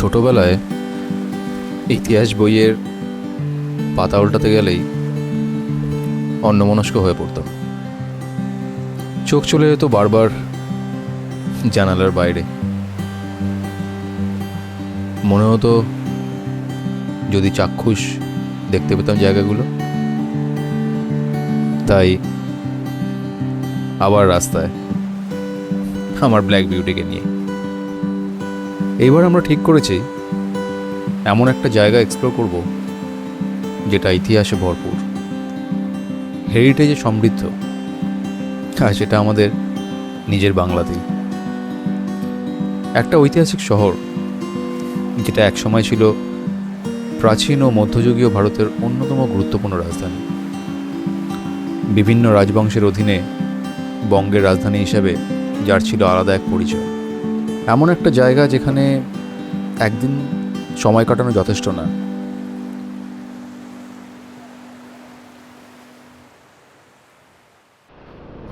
ছোটবেলায় ইতিহাস বইয়ের পাতা উল্টাতে গেলেই অন্যমনস্ক হয়ে পড়তাম। চোখ চলে যেত বারবার জানালার বাইরে। মনে হতো যদি চাক্ষুষ দেখতে পেতাম জায়গাগুলো। তাই আবার রাস্তায় আমার ব্ল্যাক বিউটিকে নিয়ে এইবার আমরা ঠিক করেছি এমন একটা জায়গা এক্সপ্লোর করব যেটা ইতিহাসে ভরপুর, হেরিটেজে সমৃদ্ধ, আর সেটা আমাদের নিজের বাংলাতেই। একটা ঐতিহাসিক শহর যেটা একসময় ছিল প্রাচীন ও মধ্যযুগীয় ভারতের অন্যতম গুরুত্বপূর্ণ রাজধানী। বিভিন্ন রাজবংশের অধীনে বঙ্গের রাজধানী হিসেবে যার ছিল আলাদা এক পরিচয়। এমন একটা জায়গা যেখানে একদিন সময় কাটানো যথেষ্ট না।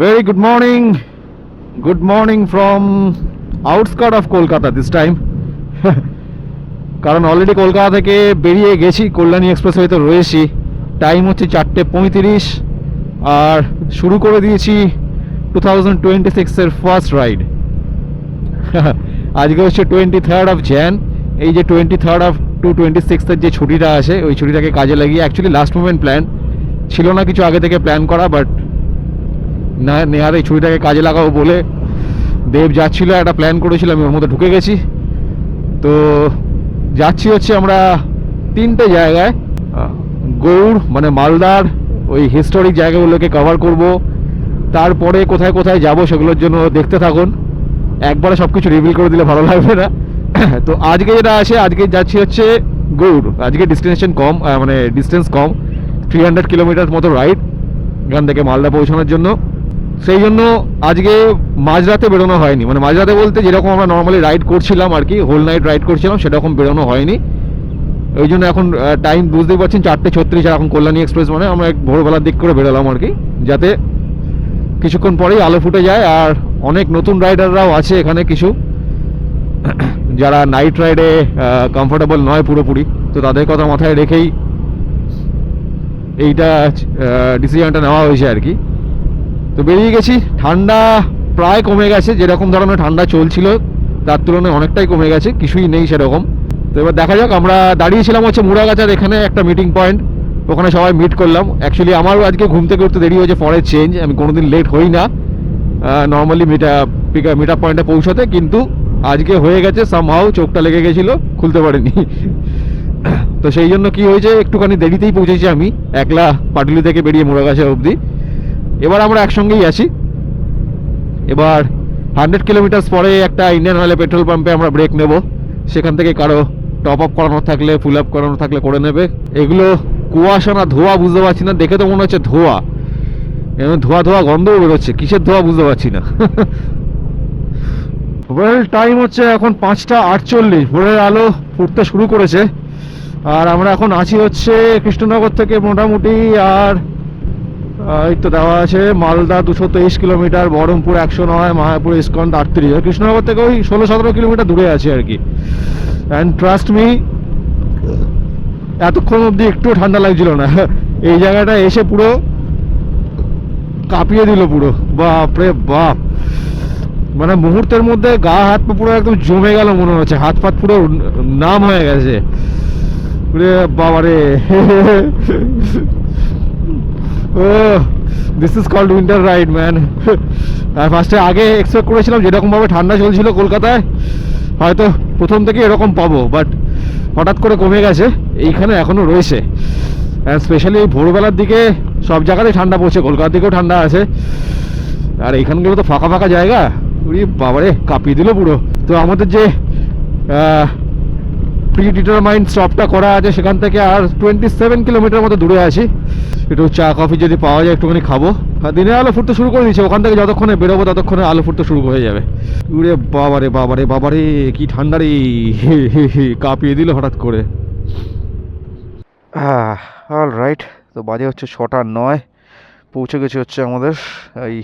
Very good morning from outskirt of Kolkata this time. কারণ অলরেডি কলকাতা থেকে বেরিয়ে গেছি, কল্যাণী এক্সপ্রেসওয়েতে রয়েছি। টাইম হচ্ছে 4:35 আর শুরু করে দিয়েছি 2026-এর ফার্স্ট রাইড। আজকে হচ্ছে 23rd of Jan। এই যে 23rd of 26th যে ছুটিটা আছে, ওই ছুটিটাকে কাজে লাগিয়ে, অ্যাকচুয়ালি লাস্ট মোমেন্ট প্ল্যান ছিল না কিছু আগে থেকে প্ল্যান করা, বাট না নেহার এই ছুটিটাকে কাজে লাগাবো বলে দেব যাচ্ছিল, একটা প্ল্যান করেছিল, আমি ওর মধ্যে ঢুকে গেছি। তো যাচ্ছি হচ্ছে আমরা 3টে জায়গায়, গৌড় মানে মালদার ওই হিস্টোরিক জায়গাগুলোকে কভার করব। তারপরে কোথায় কোথায় যাব সেগুলোর জন্য দেখতে থাকুন। একবারে সব কিছু রিভিল করে দিলে ভালো লাগবে না। তো আজকে যেটা আছে, আজকে যাচ্ছি হচ্ছে গৌড়। আজকে ডেস্টিনেশন কম, মানে ডিস্টেন্স কম, 300 কিলোমিটার মতো রাইড এখান থেকে মালদা পৌঁছানোর জন্য। সেই জন্য আজকে মাঝরাতে বেরোনো হয়নি, মানে মাঝরাতে বলতে যেরকম আমরা নর্মালি রাইড করছিলাম আর কি, হোল নাইট রাইড করছিলাম, সেরকম বেরোনো হয়নি। ওই জন্য এখন টাইম বুঝতেই পারছেন 4:36, আর এখন কল্যাণী এক্সপ্রেস মানে আমরা ভোরবেলার দিক করে বেরোলাম আর কি, যাতে কিছুক্ষণ পরেই আলো ফুটে যায়। আর অনেক নতুন রাইডাররাও আছে এখানে কিছু, যারা নাইট রাইডে কমফোর্টেবল নয় পুরোপুরি, তো তাদের কথা মাথায় রেখেই এইটা ডিসিশনটা নেওয়া হয়েছে আর কি। তো বেরিয়ে গেছি। ঠান্ডা প্রায় কমে গেছে, যেরকম ধরনের ঠান্ডা চলছিল তার তুলনায় অনেকটাই কমে গেছে, কিছুই নেই সেরকম। তো এবার দেখা যাক। আমরা দাঁড়িয়েছিলাম হচ্ছে মুড়াগাছার এখানে একটা মিটিং পয়েন্ট, ওখানে সবাই মিট করলাম। অ্যাকচুয়ালি আমারও আজকে ঘুম থেকে উঠতে দেরি হয়েছে, ফরের চেঞ্জ, আমি কোনোদিন লেট হই না নর্মালি মিট আপ পয়েন্টে পৌঁছতে, কিন্তু আজকে হয়ে গেছে। সামহাউ চোখটা লেগে গেছিলো, খুলতে পারিনি। তো সেই জন্য কি হয়েছে, একটুখানি দেরিতেই পৌঁছেছি আমি, একলা পাটুলি থেকে বেরিয়ে মুড়াগাছা অবধি। এবার আমরা একসঙ্গেই আছি। এবার 100 কিলোমিটার পরে একটা ইন্ডিয়ান অয়েলে পেট্রোল পাম্পে আমরা ব্রেক নেব। সেখান থেকে কারো টপ আপ করানো থাকলে, ফুল আপ করানো থাকলে করে নেবে। এগুলো কুয়াশা না ধোঁয়া বুঝতে পারছি না, দেখে তো মনে হচ্ছে ধোঁয়া, ধোঁয়া ধোঁয়া গন্ধও বেরোচ্ছে, কিসের ধোঁয়া বুঝতে পারছি না। ওয়েল, টাইম হচ্ছে এখন 5:48, ভোরের আলো ফুটতে শুরু করেছে। আর আমরা এখন আছি হচ্ছে কৃষ্ণনগর থেকে মোটামুটি, আর এই তো দেওয়া আছে মালদা 223 কিলোমিটার, বহরমপুর 109, মায়াপুর ইস্কন 38, আর কৃষ্ণনগর থেকে ওই 16-17 কিলোমিটার দূরে আছে আর কি। অ্যান্ড ট্রাস্ট মি, এতক্ষণ অবধি একটু ঠান্ডা লাগছিল না। এই জায়গাটা এসে পুরো কাঁপিয়ে দিল পুরো, বাপরে বাপ। মানে মুহূর্তের মধ্যে গা হাত পা পুরো একদম জমে গেল, মনে হচ্ছে হাত পাত পুরো নাম হয়ে গেছে। বাবারে, oh this is called winter ride man. ফার্স্টে আগে এক্সপেক্ট করেছিলাম যেরকমভাবে ঠান্ডা চলছিল কলকাতায় হয়তো প্রথম থেকে এরকম পাবো, বাট হঠাৎ করে কমে গেছে। এইখানে এখনও রয়েছে, অ্যান্ড স্পেশালি এই ভোরবেলার দিকে সব জায়গাতেই ঠান্ডা পড়ছে, কলকাতার দিকেও ঠান্ডা আছে। আর এইখানগুলো তো ফাঁকা ফাঁকা জায়গা, ওই বাবারে কাঁপিয়ে দিল পুরো। তো আমাদের যে প্রি ডিটারমাইন্ড স্টপটা করা আছে সেখান থেকে আর 27 কিলোমিটার মতো দূরে আছি। একটু চা কফি যদি পাওয়া যায় একটুখানি খাবো। আর দিনে আলো ফুটতে শুরু করে দিয়েছে, ওখান থেকে যতক্ষণে বেরোবো ততক্ষণে আলো ফুটতে শুরু হয়ে যাবে। উরে বাবারে বাবারে বাবারে, কি ঠান্ডা রে, কাঁপিয়ে দিল হঠাৎ করে। অল রাইট, তো বাজে হচ্ছে 6:09, পৌঁছে গেছে হচ্ছে আমাদের এই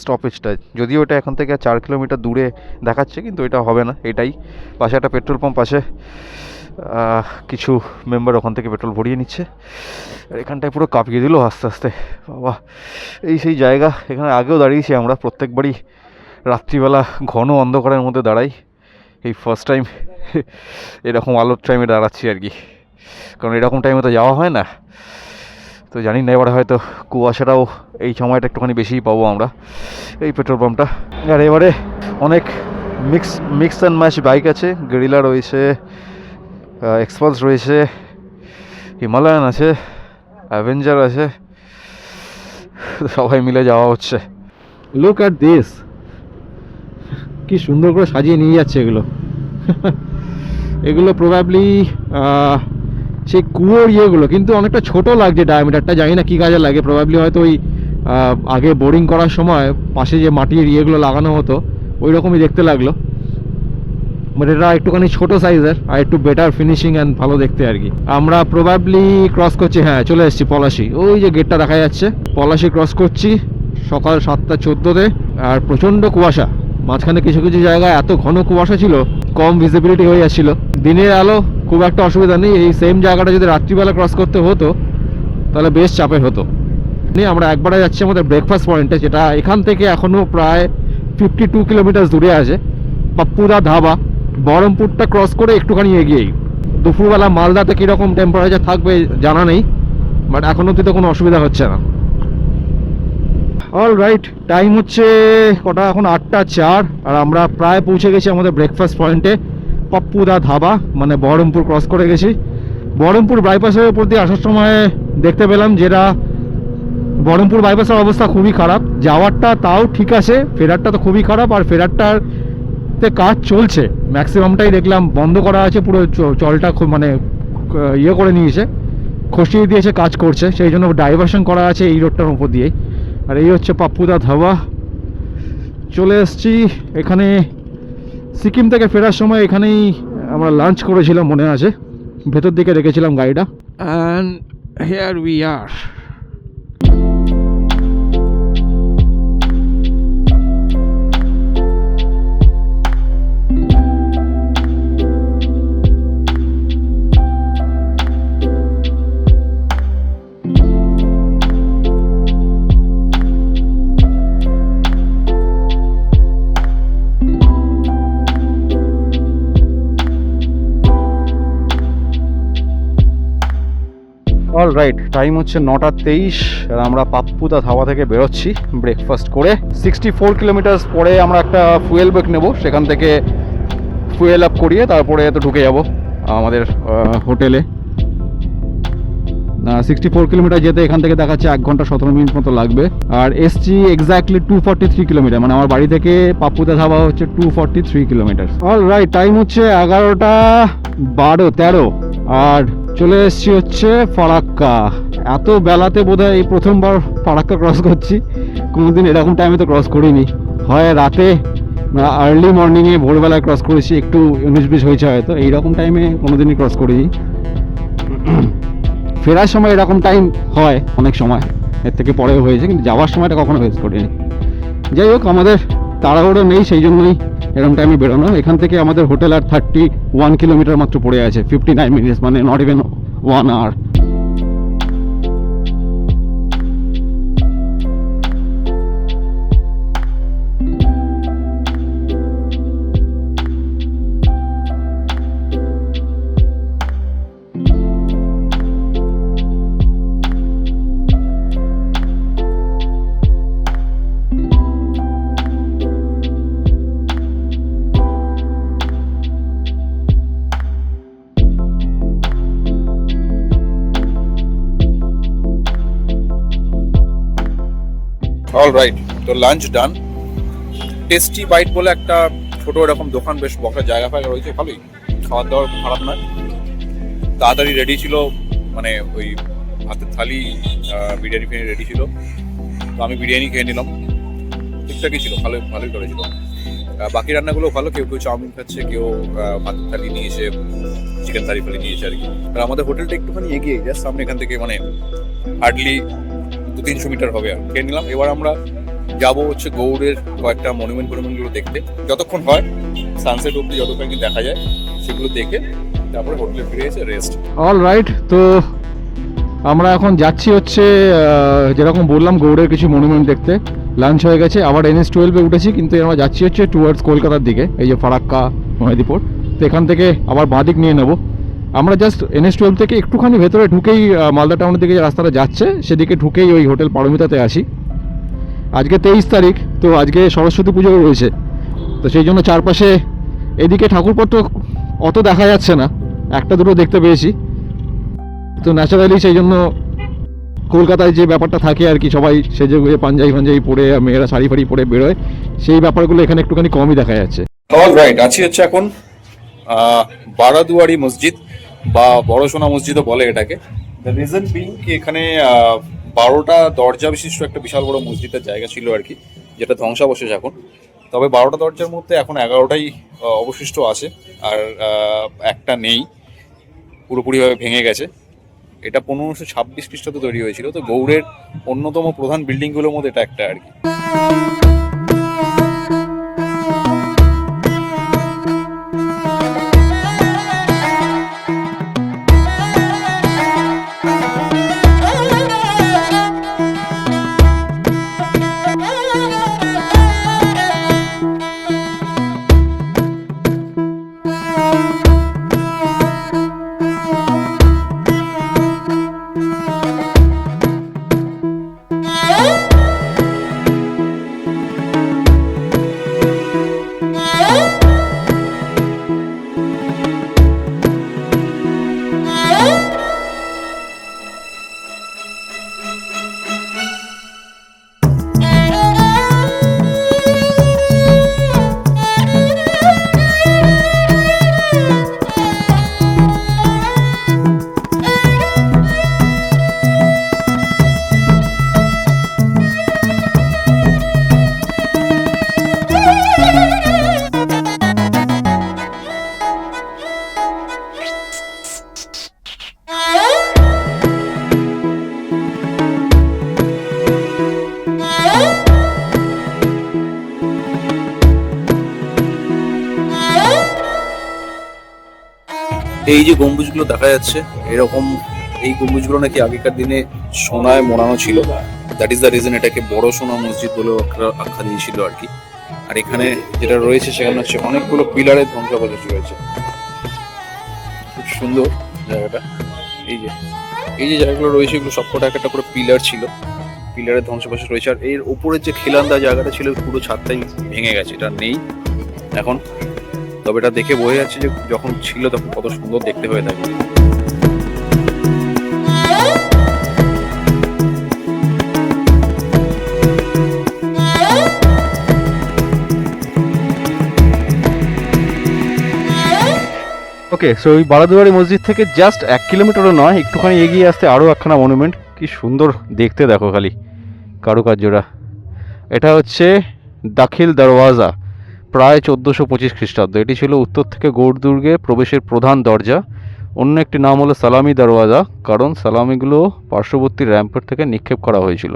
স্টপেজটা, যদিও এটা এখান থেকে 4 কিলোমিটার দূরে দেখাচ্ছে, কিন্তু এটা হবে না। এটাই পাশে একটা পেট্রোল পাম্প আছে, কিছু মেম্বার ওখান থেকে পেট্রোল ভরিয়ে নিচ্ছে। আর এখানটায় পুরো কাঁপিয়ে দিল আস্তে আস্তে। বাবা, এই সেই জায়গা, এখানে আগেও দাঁড়িয়েছি আমরা প্রত্যেকবারই রাত্রিবেলা ঘন অন্ধকারের মধ্যে দাঁড়াই। এই ফার্স্ট টাইম এরকম আলোর টাইমে দাঁড়াচ্ছি আর কি, কারণ এরকম টাইমে তো যাওয়া হয় না। তো জানি না, এবারে হয়তো কুয়াশাটাও এই সময়টা একটুখানি বেশিই পাবো আমরা। এই পেট্রোল পাম্পটা, আর এবারে অনেক মিক্স অ্যান্ড ম্যাচ বাইক আছে। গেরিলা রয়েছে, এক্সপালস রয়েছে, হিমালয়ান আছে, অ্যাভেঞ্জার আছে, সবাই মিলে যাওয়া হচ্ছে। লুক অ্যাট দিস, কি সুন্দর করে সাজিয়ে নিয়ে যাচ্ছে এগুলো। এগুলো প্রবাবলি সেই কুয়োর ইয়েগুলো, কিন্তু অনেকটা ছোট লাগছে ডায়ামিটারটা, জানি না কী কাজে লাগে। প্রবাবলি হয়তো ওই আগে বোরিং করার সময় পাশে যে মাটির ইয়েগুলো লাগানো হতো ওই রকমই দেখতে লাগলো। বাট এটা একটুখানি ছোটো সাইজের আর একটু বেটার ফিনিশিং অ্যান্ড ভালো দেখতে আর কি। আমরা প্রবাবলি ক্রস করছি, হ্যাঁ চলে এসেছি পলাশি। ওই যে গেটটা দেখা যাচ্ছে, পলাশি ক্রস করছি সকাল 7:14-তে। আর প্রচণ্ড কুয়াশা, মাঝখানে কিছু কিছু জায়গায় এত ঘন কুয়াশা ছিল, কম ভিজিবিলিটি হয়ে যাচ্ছিল। দিনের আলো খুব একটা অসুবিধা নেই, এই সেম জায়গাটা যদি রাত্রিবেলা ক্রস করতে হতো তাহলে বেশ চাপের হতো। আমরা একবারে যাচ্ছি আমাদের ব্রেকফাস্ট পয়েন্টে, যেটা এখান থেকে এখনও প্রায় 52 কিলোমিটার দূরে আছে, পাপ্পুদা ধাবা। বহরমপুরটা ক্রস করে একটুখানি এগিয়েই। দুপুরবেলা মালদাতে কীরকম টেম্পারেচার থাকবে জানা নেই, বাট এখন অবধি তো কোনো অসুবিধা হচ্ছে না। অল রাইট, টাইম হচ্ছে কটা এখন, 8:04, আর আমরা প্রায় পৌঁছে গেছি আমাদের ব্রেকফাস্ট পয়েন্টে, পাপ্পুদা ধাবা। মানে বহরমপুর ক্রস করে গেছি। বহরমপুর বাইপাসের উপর দিয়ে আসার সময় দেখতে পেলাম যেটা বহরমপুর বাইপাসের অবস্থা খুবই খারাপ। যাওয়ারটা তাও ঠিক আছে, ফেরারটা তো খুবই খারাপ। আর ফেরারটাতে কাজ চলছে, ম্যাক্সিমামটাই দেখলাম বন্ধ করা আছে, পুরো চলটা খুব মানে ইয়ে করে নিয়েছে, খসিয়ে দিয়েছে, কাজ করছে, সেই জন্য ডাইভারশন করা আছে এই রোডটার উপর দিয়েই। আর এই হচ্ছে পাপ্পুদা ধাবা। চলে এসছি এখানে। সিকিম থেকে ফেরার সময় এখানেই আমরা লাঞ্চ করেছিলাম মনে আছে, ভেতর দিকে রেখেছিলাম গাড়িটা। And here we are. All right, time হচ্ছে 9:23, আর আমরা পাপ্পুদা ধাবা থেকে বেরোচ্ছি ব্রেকফাস্ট করে। 64 কিলোমিটার পরে আমরা একটা ফুয়েল ব্রেক নেব, সেখান থেকে ফুয়েল আপ করিয়ে তারপরে তো ঢুকে যাব আমাদের হোটেলে। 64 কিলোমিটার যেতে এখান থেকে দেখাচ্ছে 1 ঘন্টা 17 মিনিট মতো লাগবে। আর এসছি এক্স্যাক্টলি 243 কিলোমিটার, মানে আমার বাড়ি থেকে পাপ্পুদা ধাবা হচ্ছে 243 কিলোমিটার। অল রাইট, টাইম হচ্ছে 11:12-13, আর চলে এসছি হচ্ছে ফারাক্কা। এত বেলাতে বোধহয় এই প্রথমবার ফারাক্কা ক্রস করছি, কোনোদিন এরকম টাইমে তো ক্রস করিনি। হয় রাতে, আর্লি মর্নিংয়ে ভোরবেলায় ক্রস করেছি, একটু 19-20 হয়েছে হয়তো। এইরকম টাইমে কোনোদিনই ক্রস করিনি। ফেরার সময় এরকম টাইম হয় অনেক সময়, এর থেকে পরেও হয়েছে, কিন্তু যাওয়ার সময়টা কখনো ফেস করিনি। যাই হোক, আমাদের তাড়াহুড়ো নেই, সেই জন্যই এরকম টাইমে বেরোনো। এখান থেকে আমাদের হোটেল আর 31 কিলোমিটার মাত্র পড়ে আছে, 59 মিনিটস, মানে not even 1 hour. All right, তো লাঞ্চ ডান। টেস্টি বাইট বলে একটা ছোট এরকম দোকান, বেশ বসার জায়গা ফায়গা রয়েছে, ভালোই, খাবার দাবার খারাপ নয়, তাড়াতাড়ি রেডি ছিল, মানে ওই ভাতের থালি, বিরিয়ানি ফিরিয়ানি রেডি ছিল, তো আমি বিরিয়ানি খেয়ে নিলাম, ঠিকঠাকই ছিল, ভালোই করেছিল। বাকি রান্নাগুলো ভালো, কেউ কেউ চাউমিন খাচ্ছে, কেউ ভাতের থালি নিয়েছে, চিকেন থালি ফালি নিয়েছে আর কি। আর আমাদের হোটেলটা একটুখানি এগিয়ে, জাস্ট সামনে এখান থেকে, মানে হার্ডলি 200-300 মিটার হবে, আর খেয়ে নিলাম। এবার আমরা যাবো হচ্ছে গৌড়ের কয়েকটা মনুমেন্টগুলো দেখতে, যতক্ষণ হয় সানসেট অব্দি যতক্ষণ কি দেখা যায় সেগুলো দেখে তারপরে হোটেলে ফিরে এসে রেস্ট। অল রাইট, তো আমরা এখন যাচ্ছি হচ্ছে যেরকম বললাম গৌড়ের কিছু মনুমেন্ট দেখতে। লাঞ্চ হয়ে গেছে, আবার NH-12 উঠেছি, কিন্তু আমরা যাচ্ছি হচ্ছে টুয়ার্ডস কলকাতার দিকে, এই যে ফারাক্কা মেহেদিপুর। তো এখান থেকে আবার বাঁদিক নিয়ে নেব। আমরা জাস্ট NH-12 থেকে একটুখানি ভেতরে ঢুকেই মালদা টাউনের দিকে যে রাস্তাটা যাচ্ছে সেদিকে ঢুকেই ওই হোটেল পারমিতাতে আসি। আজকে 23 তারিখ, তো আজকে সরস্বতী পুজো রয়েছে, তো সেই জন্য চারপাশে এদিকে ঠাকুরপত্র অত দেখা যাচ্ছে না, একটা দুটো দেখতে পেয়েছি। তো ন্যাচারালি সেই জন্য কলকাতায় যে ব্যাপারটা থাকে আর কি, সবাই সেজে গুজে পাঞ্জাবি পরে, মেয়েরা শাড়ি ফাড়ি পরে বেরোয়, সেই ব্যাপারগুলো এখানে একটুখানি কমই দেখা যাচ্ছে। অল রাইট, আছি হচ্ছে এখন বারাদুয়ারি মসজিদ বা বড় সোনা মসজিদও বলে এটাকে। দ্য রিজন বিং কি এখানে 12টা দরজা বিশিষ্ট একটা বিশাল বড় মসজিদের জায়গা ছিল আর কি, যেটা ধ্বংসাবশেষ এখন। তবে 12টা দরজার মধ্যে এখন 11টাই অবশিষ্ট আছে, আর একটা নেই, পুরোপুরিভাবে ভেঙে গেছে। এটা 1526 খ্রিস্টাব্দে তৈরি হয়েছিল। তো গৌড়ের অন্যতম প্রধান বিল্ডিংগুলোর মধ্যে এটা একটা আর কি। এই যে গম্বুজগুলো দেখা যাচ্ছে এরকম, এই গম্বুজগুলো নাকি আগেকার দিনে সোনায় মোড়ানো ছিল। দ্যাট ইজ দ্য রিজন এটাকে বড় সোনা মসজিদ বলে আখ্যা দিয়েছিল আর কি। আর এখানে যেটা রয়েছে সেখানে হচ্ছে অনেকগুলো পিলারের ধ্বংসাবশেষ রয়েছে। খুব সুন্দর জায়গাটা। এই যে জায়গাগুলো রয়েছে এগুলো সবকটা একটা করে পিলার ছিল, পিলারের ধ্বংসাবশেষ রয়েছে। আর এর উপরের যে খিলান্দা জায়গাটা ছিল পুরো ছাদটাই ভেঙে গেছে, এটা নেই এখন। তবে এটা দেখে বোঝা যাচ্ছে যে যখন ছিল তখন কত সুন্দর দেখতে হয়ে থাকে। ওকে, সো ওই বারাদুয়ারি মসজিদ থেকে জাস্ট 1 কিলোমিটারও নয়, একটুখানি এগিয়ে আসতে আরও একখানা মনুমেন্ট। কি সুন্দর দেখতে, দেখো খালি কারুকার্যটা। এটা হচ্ছে দাখিল দরওয়াজা, প্রায় 1425 খ্রিস্টাব্দ। এটি ছিল উত্তর থেকে গৌড় দুর্গে প্রবেশের প্রধান দরজা। অন্য একটি নাম হলো সালামি দরওয়াজা, কারণ সালামিগুলো পার্শ্ববর্তী র্যাম্পের থেকে নিক্ষেপ করা হয়েছিল।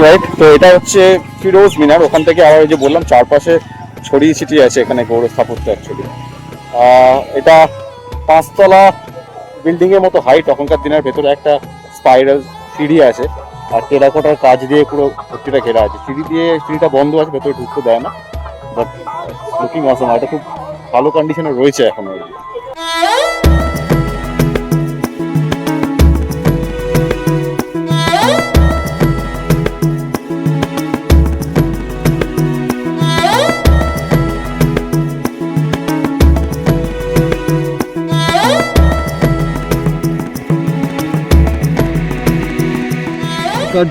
রাইট, তো এটা হচ্ছে ফিরোজ মিনার। ওখান থেকে আবার ওই যে বললাম চারপাশে ছড়িয়ে ছিটিয়ে আছে এখানে গৌর স্থাপত্য অ্যাকচুয়ালি। এটা 5 তলা বিল্ডিং এর মতো হাইট। তখনকার দিনের ভেতরে একটা স্পাইরাল সিঁড়ি আছে আর টেরাকোটার কাজ দিয়ে পুরো ভর্তিটা ঘেরা আছে। সিঁড়িটা বন্ধ আছে, ভেতরে ঢুকতে দেয় না, বাট লুকিং অসম। এটা খুব ভালো কন্ডিশনে রয়েছে এখনো।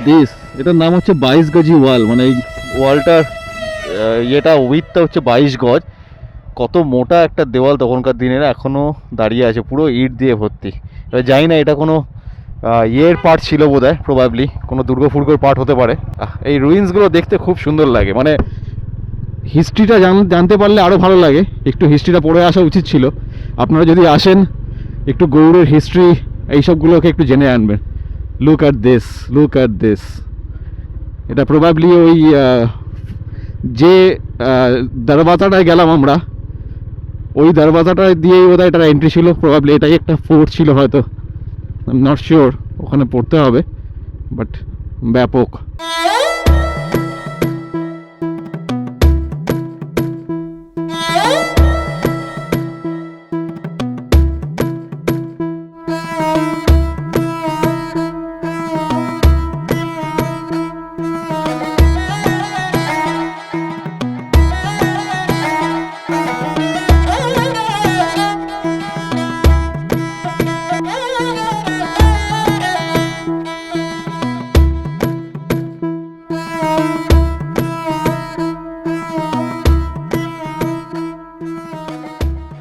দিস এটার নাম হচ্ছে 22 গজি ওয়াল, মানে এই ওয়ালটার ইয়েটা উইথটা হচ্ছে 22 গজ। কত মোটা একটা দেওয়াল তখনকার দিনের, এখনো দাঁড়িয়ে আছে, পুরো ইট দিয়ে ভর্তি। এবার জানি না এটা কোনো ইয়ের পার্ট ছিল বোধহয়, প্রবাবলি কোনো দুর্গফুর্গর পার্ট হতে পারে। এই রুইন্সগুলো দেখতে খুব সুন্দর লাগে, মানে হিস্ট্রিটা জানতে পারলে আরও ভালো লাগে। একটু হিস্ট্রিটা পড়ে আসা উচিত ছিল। আপনারা যদি আসেন একটু গৌড়ের হিস্ট্রি এইসবগুলোকে একটু জেনে আনবেন। Look at this. এটা প্রবাবলি ওই যে দরওয়াজাটায় গেলাম আমরা, ওই দরওয়াজাটা দিয়েই বোধহয় এটার এন্ট্রি ছিল। প্রবাবলি এটাই একটা ফোর্ট ছিল হয়তো, আই এম নট শিওর, ওখানে পড়তে হবে, বাট ব্যাপক।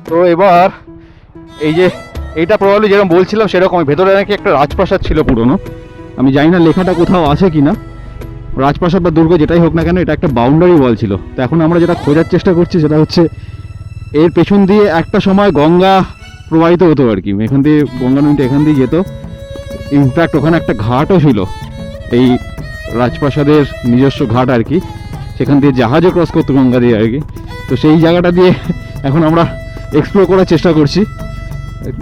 তো এবার এই যে এইটা প্রবাবলি যেরকম বলছিলাম সেরকম, ভেতরে নাকি একটা রাজপ্রাসাদ ছিল পুরনো। আমি জানি না লেখাটা কোথাও আছে কি না। রাজপ্রাসাদ বা দুর্গ যেটাই হোক না কেন, এটা একটা বাউন্ডারি ওয়াল ছিল। তো এখন আমরা যেটা খোঁজার চেষ্টা করছি সেটা হচ্ছে এর পেছন দিয়ে একটা সময় গঙ্গা প্রবাহিত হতো আর কি। এখান দিয়ে গঙ্গা নদীটা এখান দিয়ে যেত। ইনফ্যাক্ট ওখানে একটা ঘাটও ছিল, এই রাজপ্রাসাদের নিজস্ব ঘাট আর কি। সেখান দিয়ে জাহাজও ক্রস করতো গঙ্গা দিয়ে আর কি। তো সেই জায়গাটা দিয়ে এখন আমরা এক্সপ্লোর করার চেষ্টা করছি।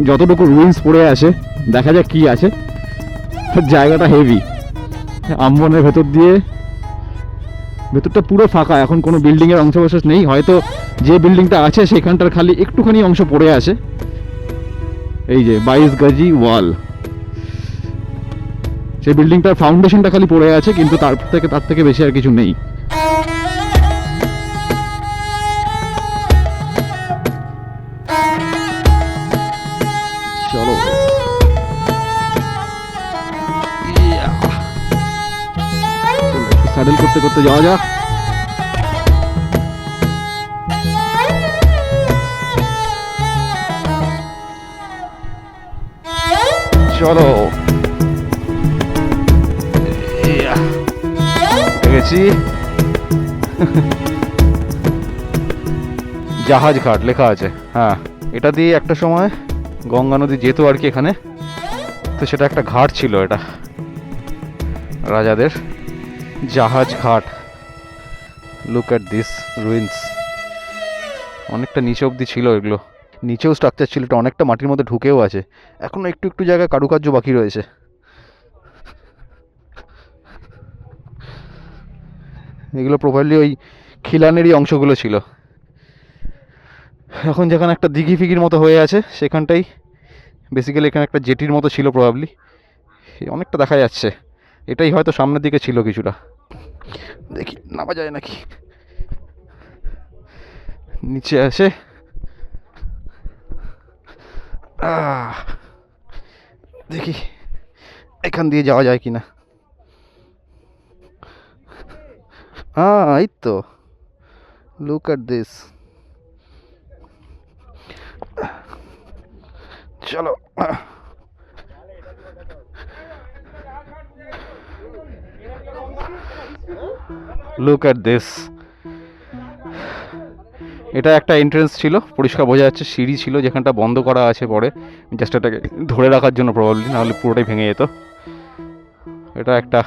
যতটুকু রুইন্স পড়ে আছে, দেখা যাক কি আছে। জায়গাটা হেভি, আমবনের ভেতর দিয়ে, ভেতরটা পুরো ফাঁকা, এখন কোনো বিল্ডিংয়ের অংশবিশেষ নেই। হয়তো যে বিল্ডিংটা আছে সেখানটার খালি একটুখানি অংশ পড়ে আছে। এই যে 22 গজি ওয়াল, সেই বিল্ডিংটার ফাউন্ডেশনটা খালি পড়ে আছে, কিন্তু তার থেকে বেশি আর কিছু নেই। চলো স্যাডেল করতে করতে যাওয়া যাক। চলো গেছি। জাহাজ ঘাট লেখা আছে, হ্যাঁ। এটা দিয়ে একটা সময় গঙ্গা নদী যেত আর কি এখানে। তো সেটা একটা ঘাট ছিল, এটা রাজাদের জাহাজ ঘাট। Look at this ruins. অনেকটা নিচে অবধি ছিল এগুলো, নিচেও স্ট্রাকচার ছিল, এটা অনেকটা মাটির মধ্যে ঢুকেও আছে। এখনো একটু একটু জায়গায় কারুকার্য বাকি রয়েছে। এগুলো প্রপারলি ওই খিলানেরই অংশগুলো ছিল। এখন যেখানে একটা দিঘি ফিঘির মতো হয়ে আছে সেখানটাই বেসিক্যালি, এখানে একটা জেটির মতো ছিল প্রবাবলি, অনেকটা দেখা যাচ্ছে। এটাই হয়তো সামনের দিকে ছিল কিছুটা। দেখি নামা যায় নাকি। নিচে আছে, দেখি এখান দিয়ে যাওয়া যায় কিনা। এই তো, লুক অ্যাট দিস। চলো লুক অ্যাট দিস। এটা একটা এন্ট্রেন্স ছিল, পরিষ্কার বোঝা যাচ্ছে। সিঁড়ি ছিল যেখানটা বন্ধ করা আছে পরে, জাস্ট এটাকে ধরে রাখার জন্য প্রবাবলি, নাহলে পুরোটাই ভেঙে যেত। এটা একটা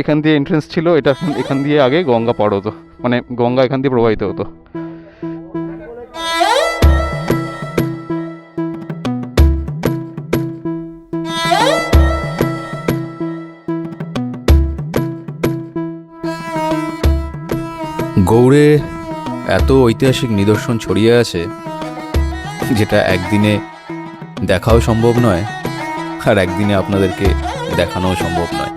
এখান দিয়ে এন্ট্রেন্স ছিল, এটা এখান দিয়ে আগে গঙ্গা পার হতো, মানে গঙ্গা এখান দিয়ে প্রবাহিত হতো। গৌড়ে এত ঐতিহাসিক নিদর্শন ছড়িয়ে আছে যেটা একদিনে দেখাও সম্ভব নয়, আর একদিনে আপনাদেরকে দেখানোও সম্ভব নয়।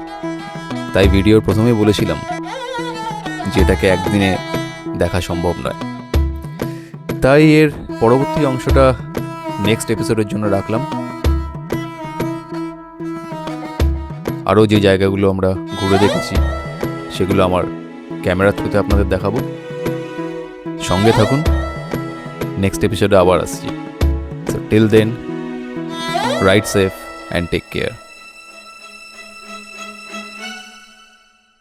তাই ভিডিওর প্রথমেই বলেছিলাম যে এটাকে একদিনে দেখা সম্ভব নয়। তাই এর পরবর্তী অংশটা নেক্সট এপিসোডের জন্য রাখলাম। আরও যে জায়গাগুলো আমরা ঘুরে দেখেছি সেগুলো আমার ক্যামেরার থ্রুতে আপনাদের দেখাবো। সঙ্গে থাকুন, নেক্সট এপিসোডে আবার আসছি। So till then, ride safe and take care.